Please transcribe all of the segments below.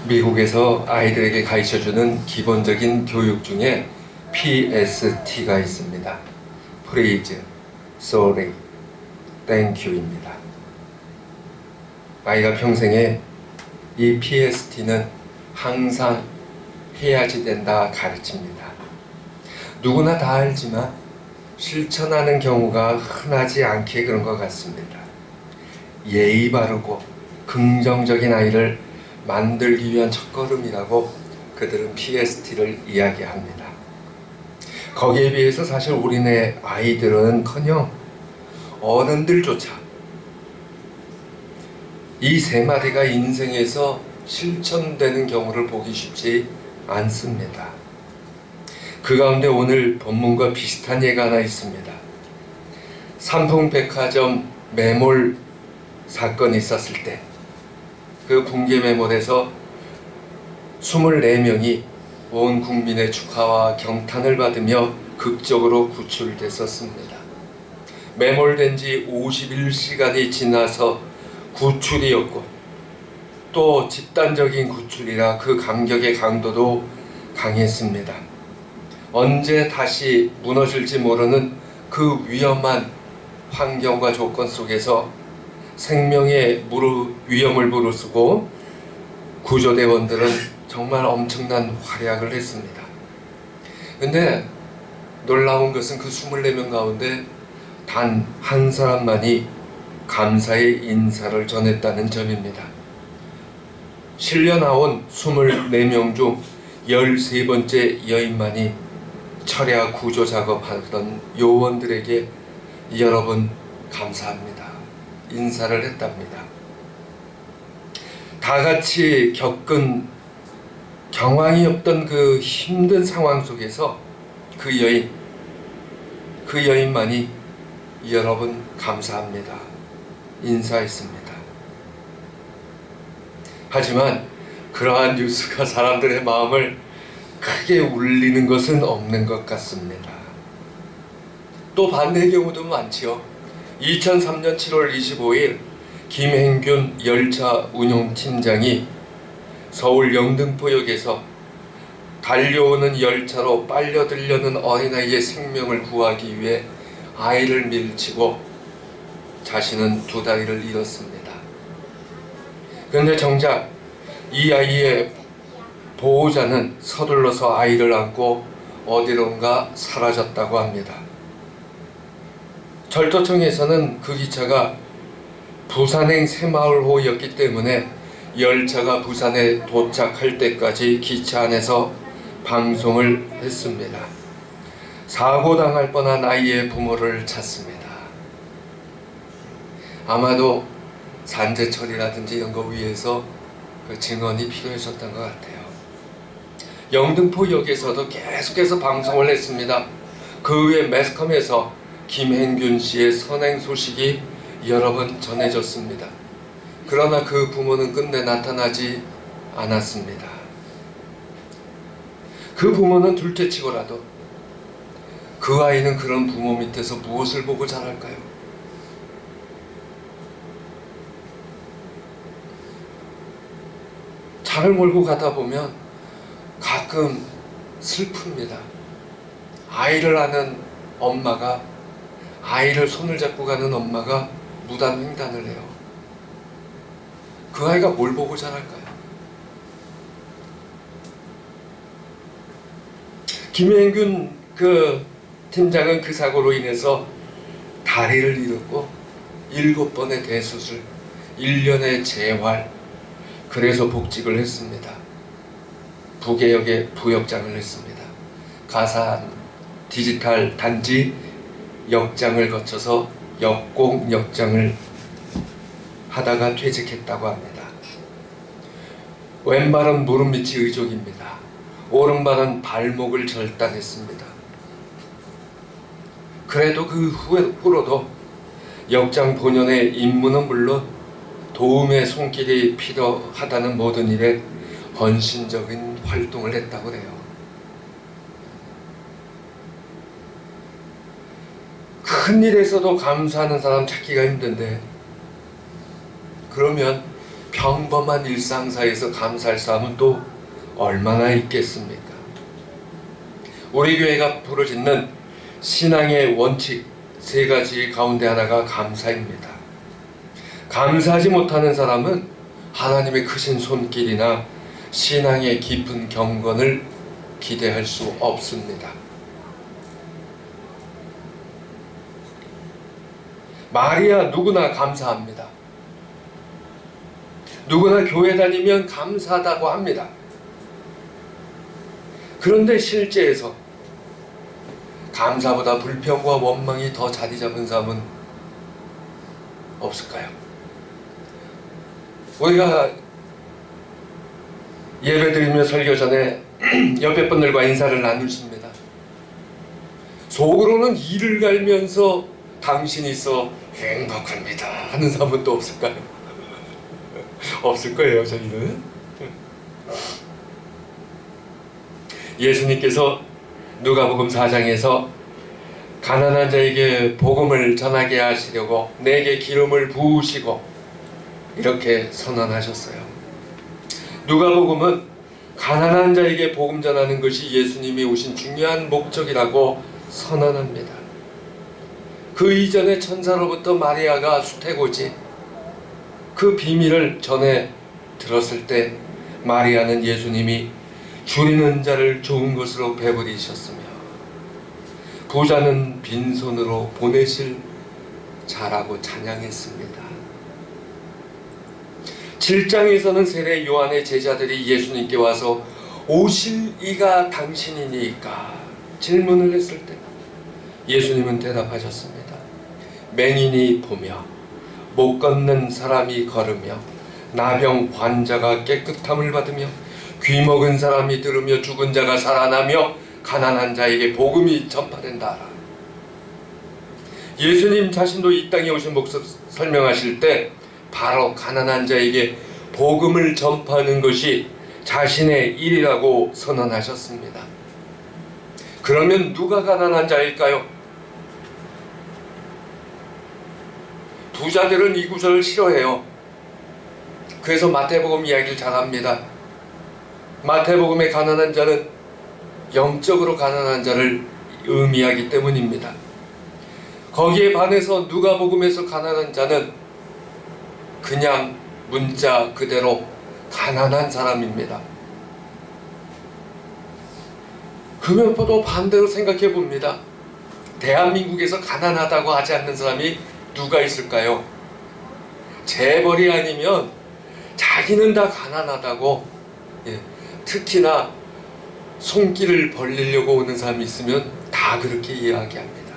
미국에서 아이들에게 가르쳐주는 기본적인 교육 중에 PST가 있습니다. Please, Sorry, Thank You입니다. 아이가 평생에 이 PST는 항상 해야지 된다 가르칩니다. 누구나 다 알지만 실천하는 경우가 흔하지 않게 그런 것 같습니다. 예의 바르고 긍정적인 아이를 만들기 위한 첫걸음이라고 그들은 PST를 이야기합니다. 거기에 비해서 사실 우리네 아이들은커녕 어른들조차 이 세 마디가 인생에서 실천되는 경우를 보기 쉽지 않습니다. 그 가운데 오늘 본문과 비슷한 예가 하나 있습니다. 삼풍백화점 매몰 사건이 있었을 때 그 붕괴 매몰에서 24명이 온 국민의 축하와 경탄을 받으며 극적으로 구출됐었습니다. 매몰된 지 51시간이 지나서 구출이었고 또 집단적인 구출이라 그 감격의 강도도 강했습니다. 언제 다시 무너질지 모르는 그 위험한 환경과 조건 속에서 생명의 위험을 무릅쓰고 구조대원들은 정말 엄청난 활약을 했습니다. 근데 놀라운 것은 그 24명 가운데 단 한 사람만이 감사의 인사를 전했다는 점입니다. 실려 나온 24명 중 13번째 여인만이 철야 구조 작업하던 요원들에게 여러분 감사합니다. 인사를 했답니다. 다 같이 겪은 경황이 없던 그 힘든 상황 속에서 그 여인만이 여러분 감사합니다. 인사했습니다. 하지만 그러한 뉴스가 사람들의 마음을 크게 울리는 것은 없는 것 같습니다. 또 반대의 경우도 많지요. 2003년 7월 25일 김행균 열차 운용팀장이 서울 영등포역에서 달려오는 열차로 빨려들려는 어린아이의 생명을 구하기 위해 아이를 밀치고 자신은 2다리를 잃었습니다. 그런데 정작 이 아이의 보호자는 서둘러서 아이를 안고 어디론가 사라졌다고 합니다. 철도청에서는 그 기차가 부산행 새마을호였기 때문에 열차가 부산에 도착할 때까지 기차 안에서 방송을 했습니다. 사고당할 뻔한 아이의 부모를 찾습니다. 아마도 산재철이라든지 이런 거 위해서 그 증언이 필요했었던 것 같아요. 영등포역에서도 계속해서 방송을 했습니다. 그 후에 매스컴에서 김행균 씨의 선행 소식이 여러 번 전해졌습니다. 그러나 그 부모는 끝내 나타나지 않았습니다. 그 부모는 둘째치고라도 그 아이는 그런 부모 밑에서 무엇을 보고 자랄까요? 차를 몰고 가다 보면 가끔 슬픕니다. 아이를 아는 엄마가 아이를 손을 잡고 가는 엄마가 무단 횡단을 해요. 그 아이가 뭘 보고 자랄까요? 김행균 그 팀장은 그 사고로 인해서 다리를 잃었고 7번의 대수술, 1년의 재활, 그래서 복직을 했습니다. 부계역에 부역장을 했습니다. 가산 디지털 단지 역장을 거쳐서 역공 역장을 하다가 퇴직했다고 합니다. 왼발은 무릎 밑이 의족입니다. 오른발은 발목을 절단했습니다. 그래도 그 후로도 역장 본연의 임무는 물론 도움의 손길이 필요하다는 모든 일에 헌신적인 활동을 했다고 해요. 큰 일에서도 감사하는 사람 찾기가 힘든데 그러면 평범한 일상사에서 감사할 사람은 또 얼마나 있겠습니까? 우리 교회가 부르짖는 신앙의 원칙 3가지 가운데 하나가 감사입니다. 감사하지 못하는 사람은 하나님의 크신 손길이나 신앙의 깊은 경건을 기대할 수 없습니다. 마리아 누구나 감사합니다. 누구나 교회 다니면 감사하다고 합니다. 그런데 실제에서 감사보다 불평과 원망이 더 자리 잡은 사람은 없을까요? 우리가 예배드리며 설교 전에 옆에 분들과 인사를 나누십니다. 속으로는 이를 갈면서 당신이 있어 행복합니다 하는 사람은 또 없을까요? 없을 거예요, 저희는. 예수님께서 누가복음 4장에서 가난한 자에게 복음을 전하게 하시려고 내게 기름을 부으시고 이렇게 선언하셨어요. 누가복음은 가난한 자에게 복음 전하는 것이 예수님이 오신 중요한 목적이라고 선언합니다. 그 이전에 천사로부터 마리아가 수태고지 그 비밀을 전해 들었을 때 마리아는 예수님이 줄이는 자를 좋은 것으로 배부리셨으며 부자는 빈손으로 보내실 자라고 찬양했습니다. 7장에서는 세례 요한의 제자들이 예수님께 와서 오실 이가 당신이니까 질문을 했을 때 예수님은 대답하셨습니다. 맹인이 보며 못 걷는 사람이 걸으며 나병 환자가 깨끗함을 받으며 귀 먹은 사람이 들으며 죽은 자가 살아나며 가난한 자에게 복음이 전파된다. 예수님 자신도 이 땅에 오신 목적 설명하실 때 바로 가난한 자에게 복음을 전파하는 것이 자신의 일이라고 선언하셨습니다. 그러면 누가 가난한 자일까요? 부자들은 이 구절을 싫어해요. 그래서 마태복음 이야기를 잘합니다. 마태복음의 가난한 자는 영적으로 가난한 자를 의미하기 때문입니다. 거기에 반해서 누가복음에서 가난한 자는 그냥 문자 그대로 가난한 사람입니다. 그러면 또 반대로 생각해 봅니다. 대한민국에서 가난하다고 하지 않는 사람이 누가 있을까요? 재벌이 아니면 자기는 다 가난하다고, 특히나 손길을 벌리려고 오는 사람이 있으면 다 그렇게 이야기합니다.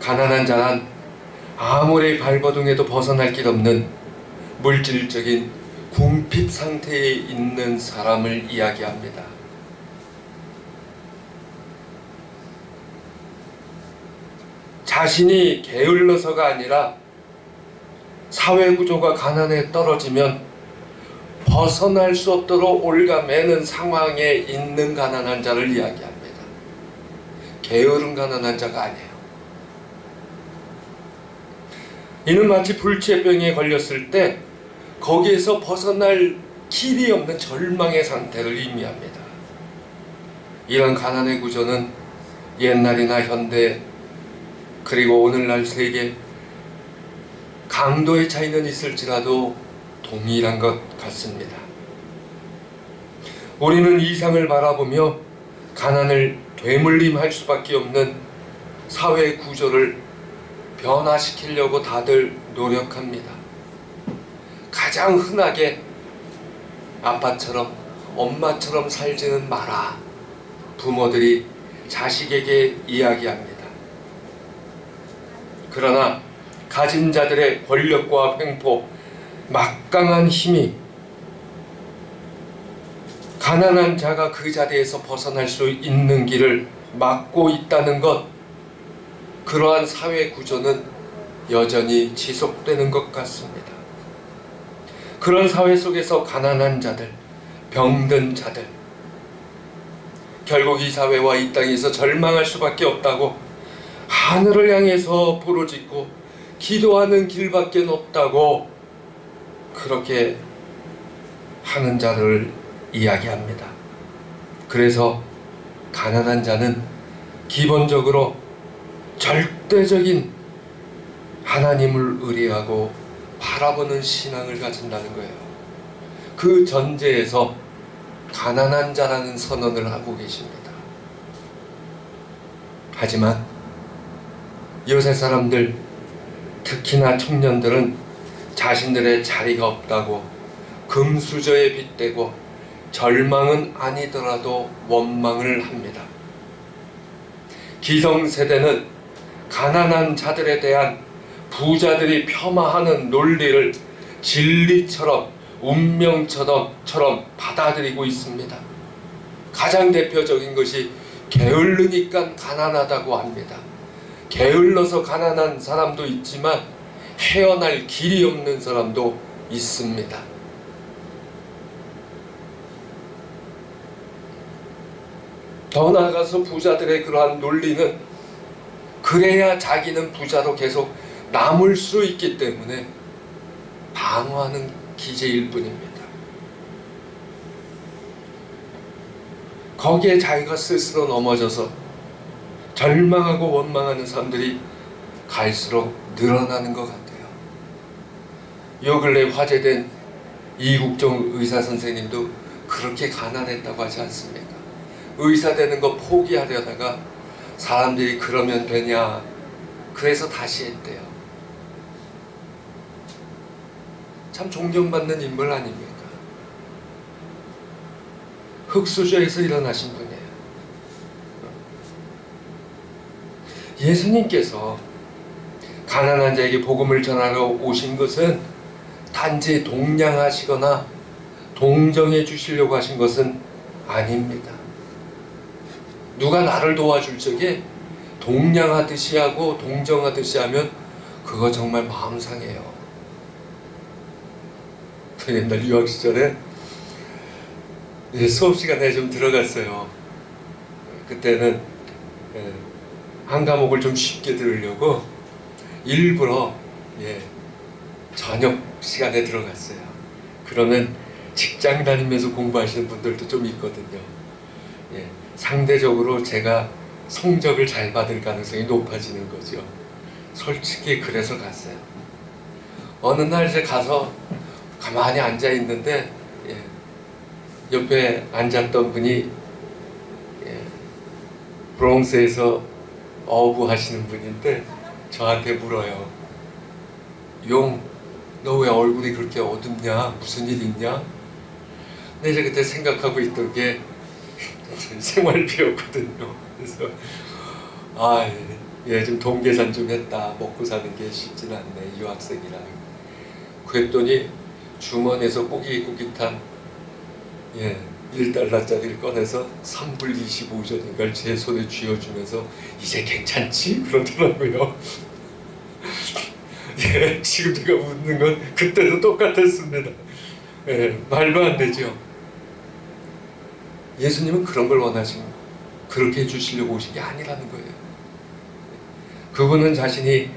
가난한 자는 아무리 발버둥에도 벗어날 길 없는 물질적인 궁핍 상태에 있는 사람을 이야기합니다. 자신이 게을러서가 아니라 사회구조가 가난에 떨어지면 벗어날 수 없도록 올가매는 상황에 있는 가난한 자를 이야기합니다. 게으른 가난한 자가 아니에요. 이는 마치 불치병에 걸렸을 때 거기에서 벗어날 길이 없는 절망의 상태를 의미합니다. 이런 가난의 구조는 옛날이나 현대 그리고 오늘날 세계 강도의 차이는 있을지라도 동일한 것 같습니다. 우리는 이상을 바라보며 가난을 되물림할 수밖에 없는 사회 구조를 변화시키려고 다들 노력합니다. 가장 흔하게 아빠처럼 엄마처럼 살지는 마라 부모들이 자식에게 이야기합니다. 그러나 가진 자들의 권력과 횡포, 막강한 힘이 가난한 자가 그 자리에서 벗어날 수 있는 길을 막고 있다는 것, 그러한 사회 구조는 여전히 지속되는 것 같습니다. 그런 사회 속에서 가난한 자들, 병든 자들, 결국 이 사회와 이 땅에서 절망할 수밖에 없다고 하늘을 향해서 부르짖고 기도하는 길밖에 없다고 그렇게 하는 자를 이야기합니다. 그래서 가난한 자는 기본적으로 절대적인 하나님을 의뢰하고 바라보는 신앙을 가진다는 거예요. 그 전제에서 가난한 자라는 선언을 하고 계십니다. 하지만 요새 사람들, 특히나 청년들은 자신들의 자리가 없다고 금수저에 빗대고 절망은 아니더라도 원망을 합니다. 기성세대는 가난한 자들에 대한 부자들이 폄하하는 논리를 진리처럼 운명처럼 받아들이고 있습니다. 가장 대표적인 것이 게을르니까 가난하다고 합니다. 게을러서 가난한 사람도 있지만 헤어날 길이 없는 사람도 있습니다. 더 나아가서 부자들의 그러한 논리는 그래야 자기는 부자로 계속 남을 수 있기 때문에 방어하는 기제일 뿐입니다. 거기에 자기가 스스로 넘어져서 절망하고 원망하는 사람들이 갈수록 늘어나는 것 같아요. 요 근래 화제된 이국종 의사 선생님도 그렇게 가난했다고 하지 않습니까? 의사 되는 거 포기하려다가 사람들이 그러면 되냐, 그래서 다시 했대요. 참 존경받는 인물 아닙니까? 흙수저에서 일어나신 분이에요. 예수님께서 가난한 자에게 복음을 전하러 오신 것은 단지 동냥하시거나 동정해 주시려고 하신 것은 아닙니다. 누가 나를 도와줄 적에 동냥하듯이 하고 동정하듯이 하면 그거 정말 마음 상해요. 옛날 유학 시절에 수업 시간에 좀 들어갔어요. 그때는 한 과목을 좀 쉽게 들으려고 일부러 저녁 시간에 들어갔어요. 그러면 직장 다니면서 공부하시는 분들도 좀 있거든요. 상대적으로 제가 성적을 잘 받을 가능성이 높아지는 거죠. 솔직히 그래서 갔어요. 어느 날 이제 가서 가만히 앉아 있는데 옆에 앉았던 분이 브롱스에서 어부하시는 분인데 저한테 물어요. 용, 너 왜 얼굴이 그렇게 어둡냐? 무슨 일 있냐? 근데 이제 그때 생각하고 있던 게 생활비였거든요. 그래서 좀 돈 계산 좀 했다. 먹고 사는 게 쉽진 않네, 유학생이라. 그랬더니 주머니에서 꾸깃꾸깃한 1달러짜리를 꺼내서 3불 25전인가를 제 손에 쥐어주면서 이제 괜찮지? 그러더라고요. 지금 제가 웃는 건 그때도 똑같았습니다. 말도 안 되죠. 예수님은 그런 걸 원하신 거예요. 그렇게 해주시려고 오신 게 아니라는 거예요. 그분은 자신이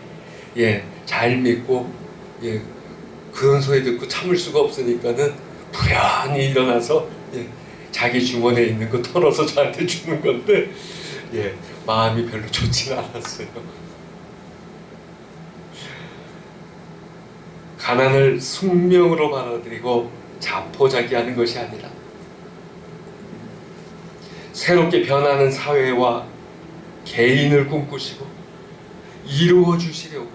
잘 믿고 그런 소리 듣고 참을 수가 없으니까는 부련히 일어나서 자기 주머니에 있는 거 털어서 저한테 주는 건데 마음이 별로 좋지는 않았어요. 가난을 숙명으로 받아들이고 자포자기하는 것이 아니라 새롭게 변하는 사회와 개인을 꿈꾸시고 이루어 주시려고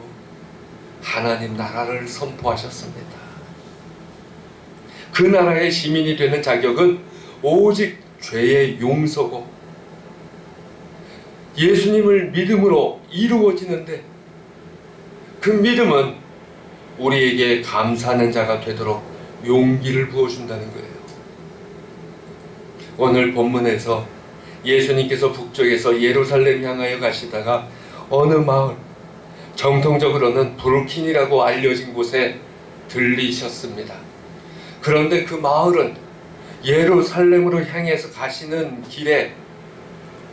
하나님 나라를 선포하셨습니다. 그 나라의 시민이 되는 자격은 오직 죄의 용서고 예수님을 믿음으로 이루어지는데, 그 믿음은 우리에게 감사하는 자가 되도록 용기를 부어준다는 거예요. 오늘 본문에서 예수님께서 북쪽에서 예루살렘 향하여 가시다가 어느 마을, 정통적으로는 브루킨이라고 알려진 곳에 들리셨습니다. 그런데 그 마을은 예루살렘으로 향해서 가시는 길에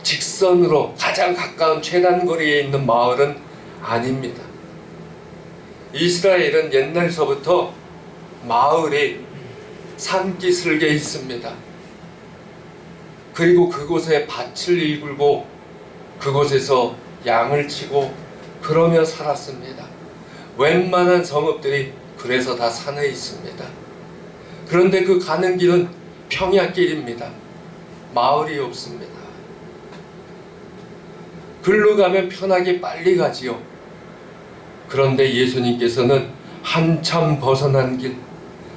직선으로 가장 가까운 최단 거리에 있는 마을은 아닙니다. 이스라엘은 옛날서부터 마을이 산기슭에 있습니다. 그리고 그곳에 밭을 일굴고 그곳에서 양을 치고 그러며 살았습니다. 웬만한 성읍들이 그래서 다 산에 있습니다. 그런데 그 가는 길은 평야길입니다. 마을이 없습니다. 글로 가면 편하게 빨리 가지요. 그런데 예수님께서는 한참 벗어난 길,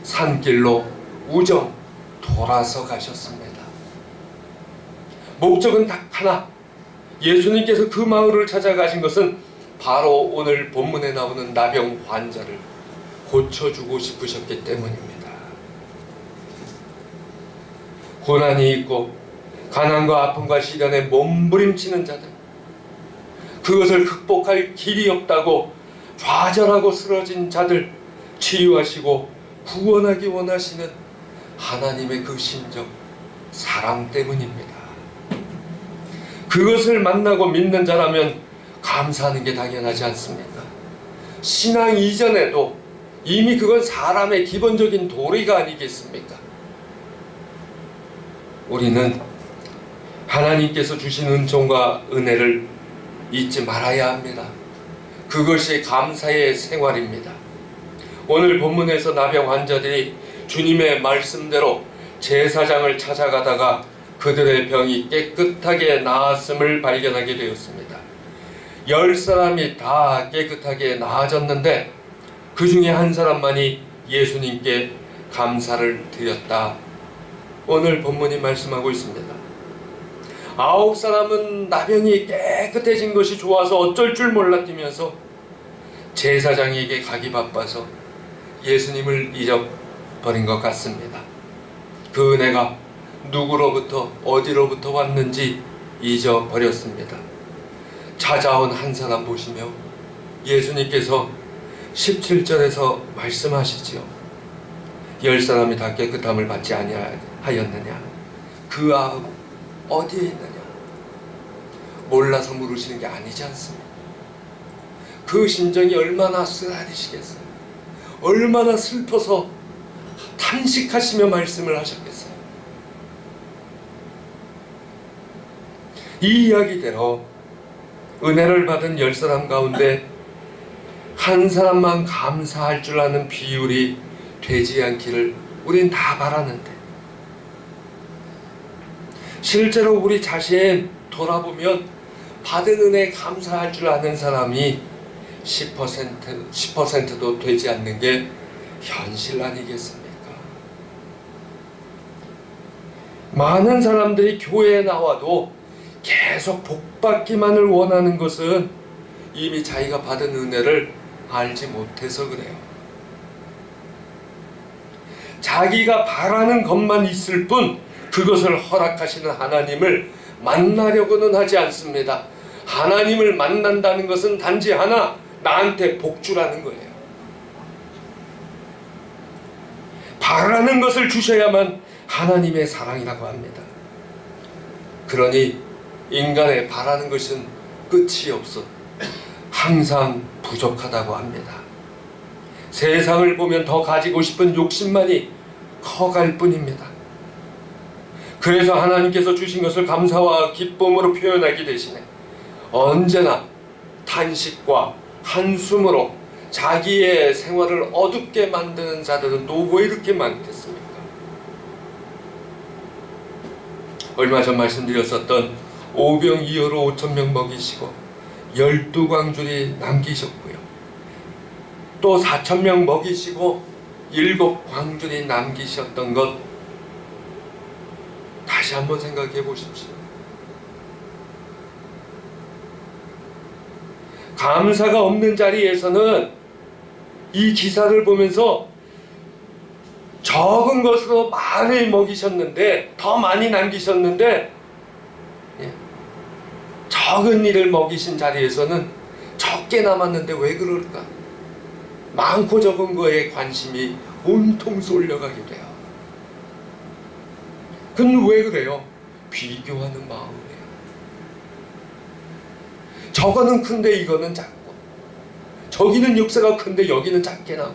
산길로 우정 돌아서 가셨습니다. 목적은 딱 하나. 예수님께서 그 마을을 찾아가신 것은 바로 오늘 본문에 나오는 나병 환자를 고쳐주고 싶으셨기 때문입니다. 고난이 있고 가난과 아픔과 시련에 몸부림치는 자들, 그것을 극복할 길이 없다고 좌절하고 쓰러진 자들 치유하시고 구원하기 원하시는 하나님의 그 심정, 사랑 때문입니다. 그것을 만나고 믿는 자라면 감사하는 게 당연하지 않습니까? 신앙 이전에도 이미 그건 사람의 기본적인 도리가 아니겠습니까? 우리는 하나님께서 주신 은총과 은혜를 잊지 말아야 합니다. 그것이 감사의 생활입니다. 오늘 본문에서 나병 환자들이 주님의 말씀대로 제사장을 찾아가다가 그들의 병이 깨끗하게 나았음을 발견하게 되었습니다. 10사람이 다 깨끗하게 나아졌는데 그 중에 한 사람만이 예수님께 감사를 드렸다. 오늘 본문이 말씀하고 있습니다. 9사람은 나병이 깨끗해진 것이 좋아서 어쩔 줄 몰라 뛰면서 제사장에게 가기 바빠서 예수님을 잊어버린 것 같습니다. 그 은혜가 누구로부터 어디로부터 왔는지 잊어버렸습니다. 찾아온 한 사람 보시며 예수님께서 17절에서 말씀하시지요. 10사람이 다 깨끗함을 받지 아니하였느냐? 그 아합 어디에 있느냐? 몰라서 물으시는 게 아니지 않습니까? 그 심정이 얼마나 쓰라리시겠어요? 얼마나 슬퍼서 탄식하시며 말씀을 하셨겠어요? 이 이야기대로 은혜를 받은 10사람 가운데 한 사람만 감사할 줄 아는 비율이 되지 않기를 우린 다 바라는데, 실제로 우리 자신 돌아보면 받은 은혜에 감사할 줄 아는 사람이 10%도 되지 않는 게 현실 아니겠습니까? 많은 사람들이 교회에 나와도 계속 복받기만을 원하는 것은 이미 자기가 받은 은혜를 알지 못해서 그래요. 자기가 바라는 것만 있을 뿐 그것을 허락하시는 하나님을 만나려고는 하지 않습니다. 하나님을 만난다는 것은 단지 하나, 나한테 복 주라는 거예요. 바라는 것을 주셔야만 하나님의 사랑이라고 합니다. 그러니 인간의 바라는 것은 끝이 없어 항상 부족하다고 합니다. 세상을 보면 더 가지고 싶은 욕심만이 커갈 뿐입니다. 그래서 하나님께서 주신 것을 감사와 기쁨으로 표현하기 대신에 언제나 탄식과 한숨으로 자기의 생활을 어둡게 만드는 자들은 또 왜 이렇게 많겠습니까? 얼마 전 말씀드렸었던 오병이어로 5,000명 먹이시고 12광줄이 남기셨고요. 또 4,000명 먹이시고 7광줄이 남기셨던 것 다시 한번 생각해 보십시오. 감사가 없는 자리에서는 이 기사를 보면서 적은 것으로 많이 먹이셨는데, 더 많이 남기셨는데, 적은 일을 먹이신 자리에서는 적게 남았는데 왜 그럴까? 많고 적은 거에 관심이 온통 쏠려가게 돼요. 그건 왜 그래요? 비교하는 마음이에요. 저거는 큰데 이거는 작고, 저기는 역사가 큰데 여기는 작게 나고,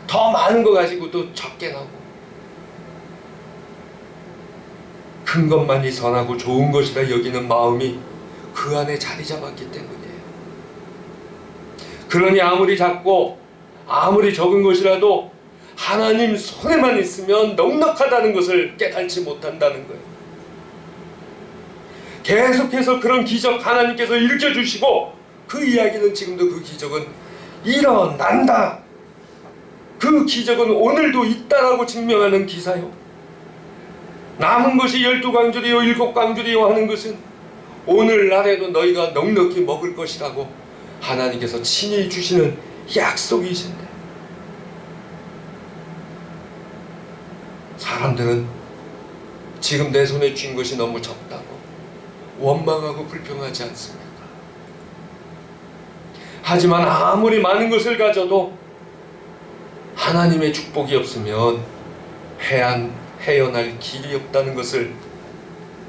더 많은 거 가지고도 적게 나고, 큰 것만이 선하고 좋은 것이라 여기는 마음이 그 안에 자리 잡았기 때문이에요. 그러니 아무리 작고 아무리 적은 것이라도 하나님 손에만 있으면 넉넉하다는 것을 깨닫지 못한다는 거예요. 계속해서 그런 기적 하나님께서 일으켜주시고, 그 이야기는 지금도 그 기적은 일어난다, 그 기적은 오늘도 있다라고 증명하는 기사요. 남은 것이 12광줄이요 7광줄이요 하는 것은 오늘날에도 너희가 넉넉히 먹을 것이라고 하나님께서 친히 주시는 약속이신데, 사람들은 지금 내 손에 쥔 것이 너무 적다고 원망하고 불평하지 않습니까? 하지만 아무리 많은 것을 가져도 하나님의 축복이 없으면 헤어날 길이 없다는 것을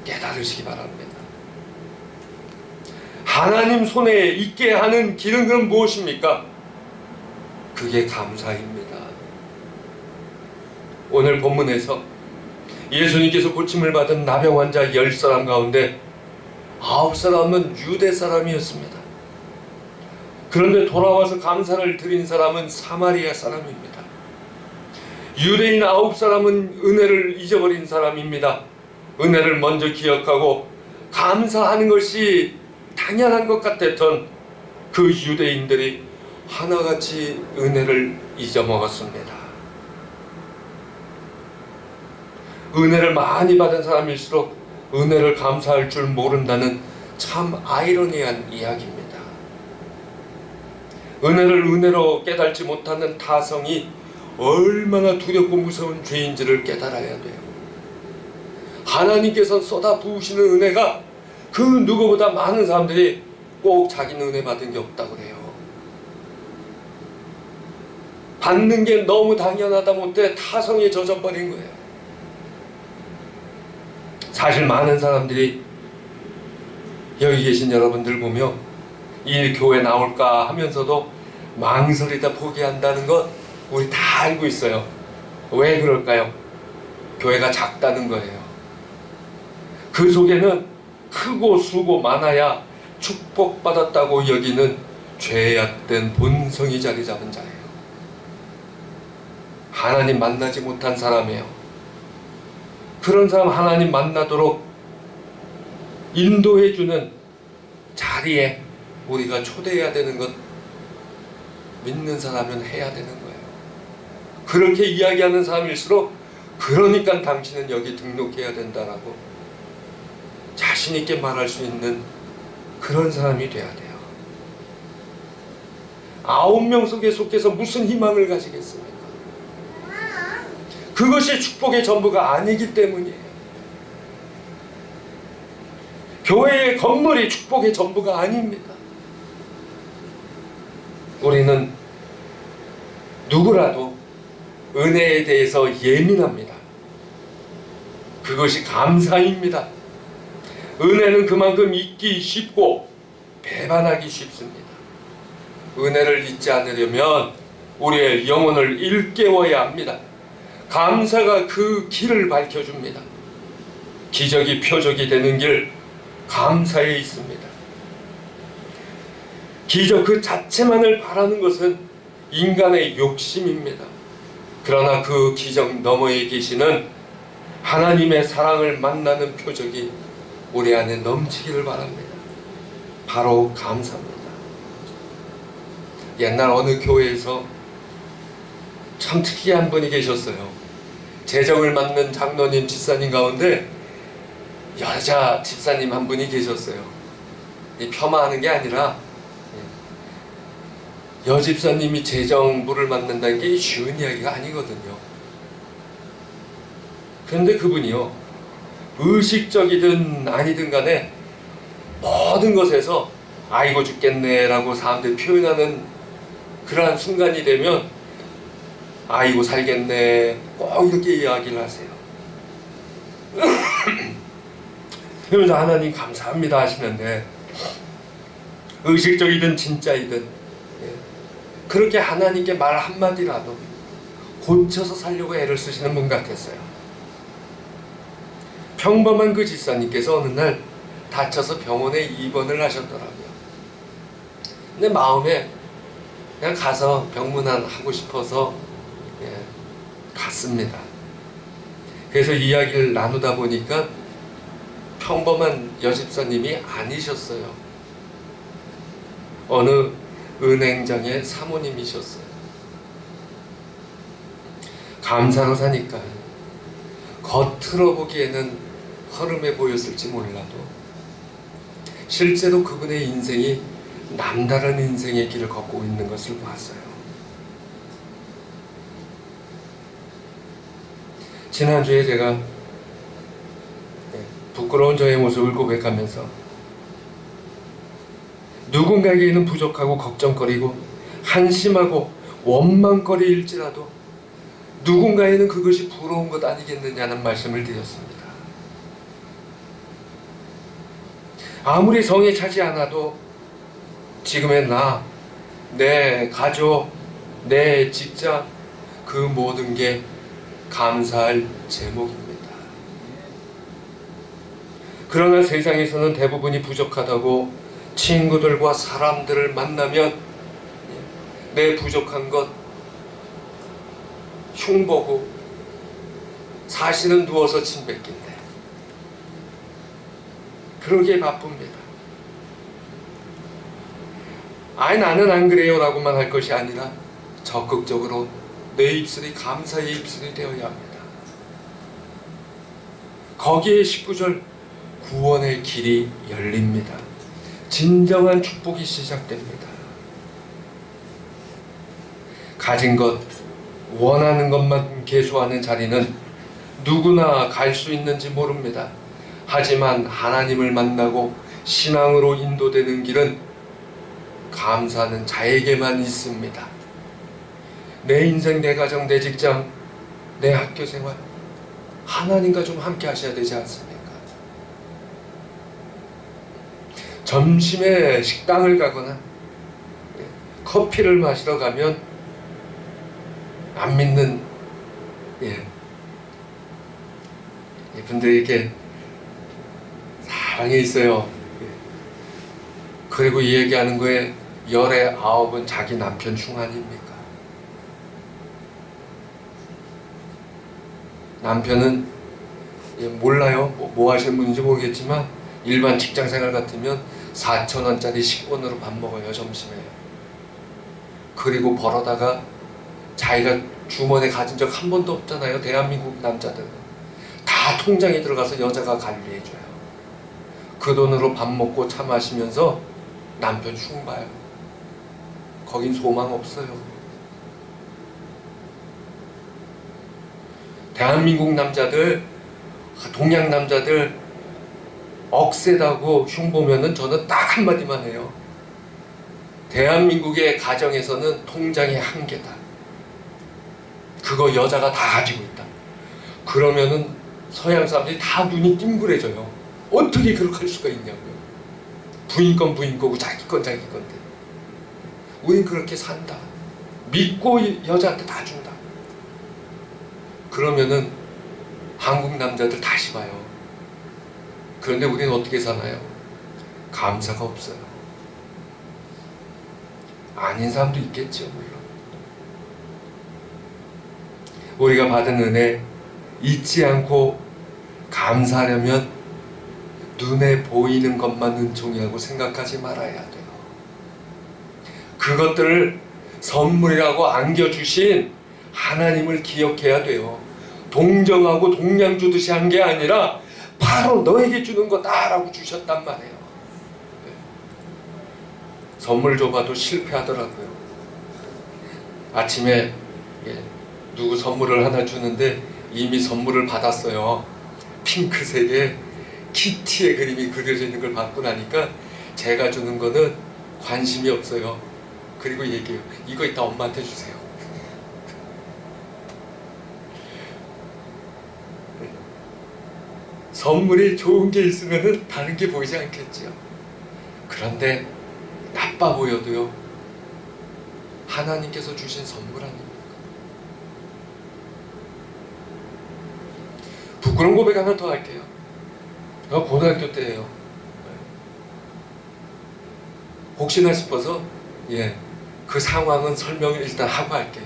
깨달으시기 바랍니다. 하나님 손에 있게 하는 길은 그럼 무엇입니까? 그게 감사입니다. 오늘 본문에서 예수님께서 고침을 받은 나병 환자 10사람 가운데 9사람은 유대 사람이었습니다. 그런데 돌아와서 감사를 드린 사람은 사마리아 사람입니다. 유대인 9사람은 은혜를 잊어버린 사람입니다. 은혜를 먼저 기억하고 감사하는 것이 당연한 것 같았던 그 유대인들이 하나같이 은혜를 잊어먹었습니다. 은혜를 많이 받은 사람일수록 은혜를 감사할 줄 모른다는 참 아이러니한 이야기입니다. 은혜를 은혜로 깨닫지 못하는 타성이 얼마나 두렵고 무서운 죄인지를 깨달아야 돼요. 하나님께서 쏟아 부으시는 은혜가 그 누구보다 많은 사람들이 꼭 자기는 은혜 받은 게 없다고 그래요. 받는 게 너무 당연하다 못해 타성에 젖어버린 거예요. 사실 많은 사람들이 여기 계신 여러분들 보며 이 교회 나올까 하면서도 망설이다 포기한다는 것 우리 다 알고 있어요. 왜 그럴까요? 교회가 작다는 거예요. 그 속에는 크고 수고 많아야 축복받았다고 여기는 죄악된 본성이 자리 잡은 자예요. 하나님 만나지 못한 사람이에요. 그런 사람 하나님 만나도록 인도해주는 자리에 우리가 초대해야 되는 것, 믿는 사람은 해야 되는 거예요. 그렇게 이야기하는 사람일수록 그러니까 당신은 여기 등록해야 된다라고 자신 있게 말할 수 있는 그런 사람이 돼야 돼요. 9명 속에 속해서 무슨 희망을 가지겠습니까? 그것이 축복의 전부가 아니기 때문이에요. 교회의 건물이 축복의 전부가 아닙니다. 우리는 누구라도 은혜에 대해서 예민합니다. 그것이 감사입니다. 은혜는 그만큼 잊기 쉽고 배반하기 쉽습니다. 은혜를 잊지 않으려면 우리의 영혼을 일깨워야 합니다. 감사가 그 길을 밝혀줍니다. 기적이 표적이 되는 길, 감사에 있습니다. 기적 그 자체만을 바라는 것은 인간의 욕심입니다. 그러나 그 기적 너머에 계시는 하나님의 사랑을 만나는 표적이 우리 안에 넘치기를 바랍니다. 바로 감사입니다. 옛날 어느 교회에서 참 특이한 분이 계셨어요. 재정을 맡는 장로님, 집사님 가운데 여자 집사님 한 분이 계셨어요. 폄하하는 게 아니라 여집사님이 재정부를 맡는다는 게 쉬운 이야기가 아니거든요. 그런데 그분이요, 의식적이든 아니든 간에 모든 것에서 아이고 죽겠네 라고 사람들이 표현하는 그러한 순간이 되면 아이고 살겠네 꼭 이렇게 이야기를 하세요. 그러면서 하나님 감사합니다 하시는데 의식적이든 진짜이든 그렇게 하나님께 말 한마디라도 고쳐서 살려고 애를 쓰시는 분 같았어요. 평범한 그 집사님께서 어느 날 다쳐서 병원에 입원을 하셨더라고요. 근데 마음에 그냥 가서 병문안 하고 싶어서 갔습니다. 그래서 이야기를 나누다 보니까 평범한 여집사님이 아니셨어요. 어느 은행장의 사모님이셨어요. 감사로 사니까 겉으로 보기에는 허름해 보였을지 몰라도 실제로 그분의 인생이 남다른 인생의 길을 걷고 있는 것을 봤어요. 지난주에 제가 부끄러운 저의 모습을 고백하면서 누군가에게는 부족하고 걱정거리고 한심하고 원망거리일지라도 누군가에는 그것이 부러운 것 아니겠느냐는 말씀을 드렸습니다. 아무리 성에 차지 않아도 지금의 나, 내 가족, 내 직장, 그 모든 게 감사할 제목입니다. 그러나 세상에서는 대부분이 부족하다고 친구들과 사람들을 만나면 내 부족한 것 흉보고 사실은 누워서 침 뱉긴데 그러기에 바쁩니다. 아이 나는 안 그래요 라고만 할 것이 아니라 적극적으로 내 입술이 감사의 입술이 되어야 합니다. 거기에 19절 구원의 길이 열립니다. 진정한 축복이 시작됩니다. 가진 것, 원하는 것만 계수하는 자리는 누구나 갈 수 있는지 모릅니다. 하지만 하나님을 만나고 신앙으로 인도되는 길은 감사하는 자에게만 있습니다. 내 인생, 내 가정, 내 직장, 내 학교 생활 하나님과 좀 함께 하셔야 되지 않습니까? 점심에 식당을 가거나 커피를 마시러 가면 안 믿는 분들이 이렇게 사랑에 있어요. 그리고 이 얘기하는 거에 열의 9은 자기 남편 중 아닙니까? 남편은 몰라요. 뭐 하시는 분인지 모르겠지만 일반 직장생활 같으면 4,000원짜리 식권으로 밥 먹어요, 점심에. 그리고 벌어다가 자기가 주머니에 가진 적 한 번도 없잖아요. 대한민국 남자들은 다 통장에 들어가서 여자가 관리해줘요. 그 돈으로 밥 먹고 차 마시면서 남편 흉봐요. 거긴 소망 없어요. 대한민국 남자들, 동양 남자들 억세다고 흉보면은 저는 딱 한마디만 해요. 대한민국의 가정에서는 통장이 한 개다. 그거 여자가 다 가지고 있다. 그러면은 서양 사람들이 다 눈이 띵그레져요. 어떻게 그렇게 할 수가 있냐고요. 부인 건 부인 거고 자기 건 자기 건데. 우린 그렇게 산다. 믿고 여자한테 다 준다. 그러면은 한국 남자들 다시 봐요. 그런데 우리는 어떻게 사나요? 감사가 없어요. 아닌 사람도 있겠죠, 물론. 우리가 받은 은혜 잊지 않고 감사하려면 눈에 보이는 것만 은총이라고 생각하지 말아야 돼요. 그것들을 선물이라고 안겨주신 하나님을 기억해야 돼요. 동정하고 동량 주듯이 한 게 아니라 바로 너에게 주는 거다라고 주셨단 말이에요. 선물 줘봐도 실패하더라고요. 아침에 누구 선물을 하나 주는데 이미 선물을 받았어요. 핑크색에 키티의 그림이 그려져 있는 걸 받고 나니까 제가 주는 거는 관심이 없어요. 그리고 얘기해요. 이거 이따 엄마한테 주세요. 선물이 좋은 게 있으면 다른 게 보이지 않겠죠. 그런데 나빠 보여도요, 하나님께서 주신 선물 아닙니까? 부끄러운 고백 하나 더 할게요. 제가 고등학교 때예요. 혹시나 싶어서 그 상황은 설명을 일단 하고 할게요.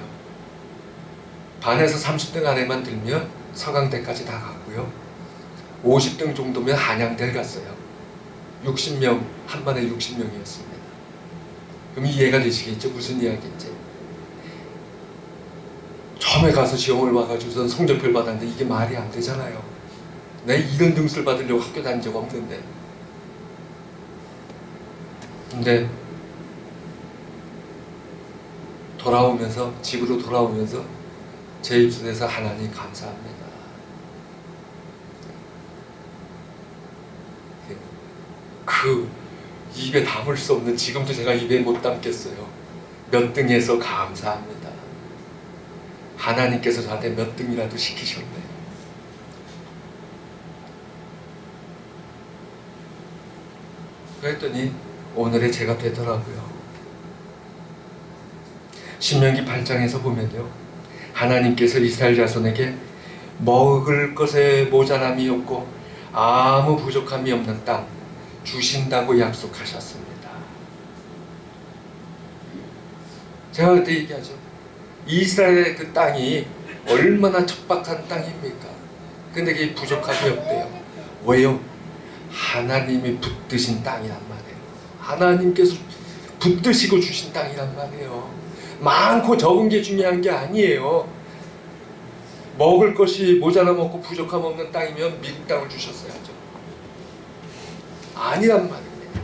반에서 30등 안에만 들면 서강대까지 다 갔고요. 50등 정도면 한양대를 갔어요. 60명, 한 반에 60명이었습니다. 그럼 이해가 되시겠죠? 무슨 이야기인지. 처음에 가서 시험을 봐가지고선 성적표를 받았는데 이게 말이 안 되잖아요. 내 이런 등수를 받으려고 학교 다닌 적 없는데. 근데 집으로 돌아오면서 제 입술에서 하나님 감사합니다. 그 입에 담을 수 없는, 지금도 제가 입에 못 담겠어요. 몇 등에서 감사합니다. 하나님께서 저한테 몇 등이라도 시키셨네. 그랬더니 오늘의 제가 되더라고요. 신명기 8장에서 보면요, 하나님께서 이스라엘 자손에게 먹을 것에 모자람이 없고 아무 부족함이 없는 땅 주신다고 약속하셨습니다. 제가 그때 얘기하죠. 이스라엘의 그 땅이 얼마나 척박한 땅입니까? 근데 그게 부족함이 없대요. 왜요? 하나님이 붙드신 땅이란 말이에요. 하나님께서 붙드시고 주신 땅이란 말이에요. 많고 적은 게 중요한 게 아니에요. 먹을 것이 모자람 없고 부족함 없는 땅이면 미국 땅을 주셨어야죠. 아니란 말입니다.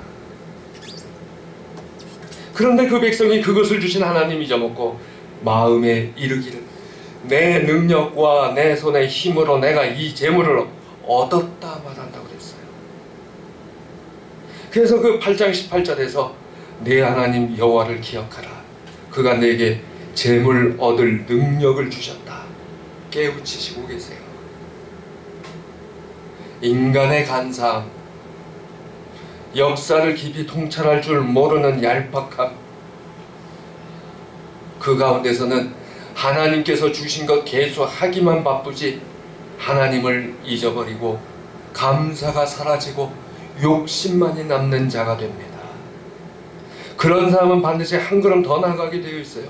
그런데 그 백성이 그것을 주신 하나님 잊어먹고 마음에 이르기를, 내 능력과 내 손의 힘으로 내가 이 재물을 얻었다 말한다고 그랬어요. 그래서 그 8장 18절에서 내 하나님 여호와를 기억하라. 그가 내게 재물 얻을 능력을 주셨다. 깨우치시고 계세요. 인간의 간사함, 역사를 깊이 통찰할 줄 모르는 얄팍함, 그 가운데서는 하나님께서 주신 것 계속하기만 바쁘지 하나님을 잊어버리고 감사가 사라지고 욕심만이 남는 자가 됩니다. 그런 사람은 반드시 한 걸음 더 나아가게 되어 있어요.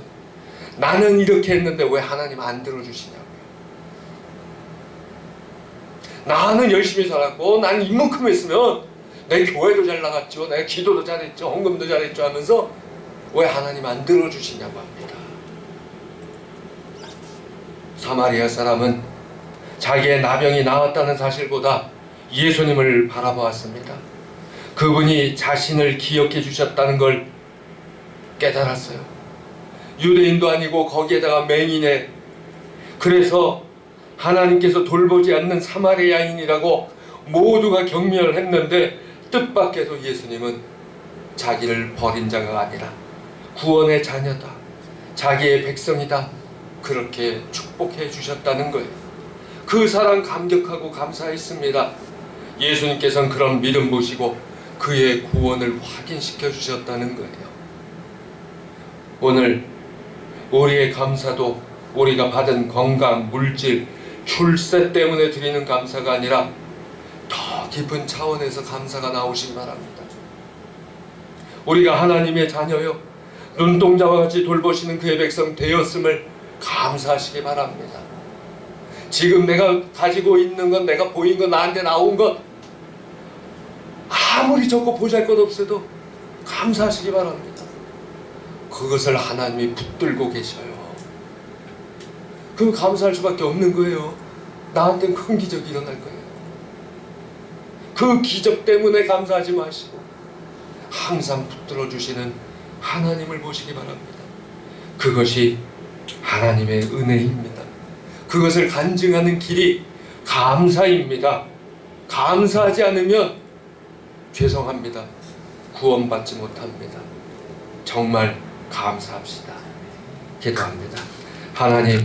나는 이렇게 했는데 왜 하나님 안 들어주시냐고요. 나는 열심히 살았고 난 이만큼 했으면 내 교회도 잘 나갔죠, 내가 기도도 잘했죠, 헌금도 잘했죠 하면서 왜 하나님 안 들어주시냐고 합니다. 사마리아 사람은 자기의 나병이 나았다는 사실보다 예수님을 바라보았습니다. 그분이 자신을 기억해 주셨다는 걸 깨달았어요. 유대인도 아니고 거기에다가 맹인에, 그래서 하나님께서 돌보지 않는 사마리아인이라고 모두가 경멸을 했는데 뜻밖에도 예수님은 자기를 버린 자가 아니라 구원의 자녀다, 자기의 백성이다, 그렇게 축복해 주셨다는 거예요. 그 사랑 감격하고 감사했습니다. 예수님께서는 그런 믿음 보시고 그의 구원을 확인시켜 주셨다는 거예요. 오늘 우리의 감사도 우리가 받은 건강, 물질, 출세 때문에 드리는 감사가 아니라 더 깊은 차원에서 감사가 나오시기 바랍니다. 우리가 하나님의 자녀요, 눈동자와 같이 돌보시는 그의 백성 되었음을 감사하시기 바랍니다. 지금 내가 가지고 있는 것, 내가 보인 것, 나한테 나온 것 아무리 적고 보잘것없어도 감사하시기 바랍니다. 그것을 하나님이 붙들고 계셔요. 그럼 감사할 수밖에 없는 거예요. 나한테는 큰 기적이 일어날 거예요. 그 기적 때문에 감사하지 마시고 항상 붙들어 주시는 하나님을 보시기 바랍니다. 그것이 하나님의 은혜입니다. 그것을 간증하는 길이 감사입니다. 감사하지 않으면 죄송합니다. 구원받지 못합니다. 정말 감사합시다. 기도합니다. 하나님,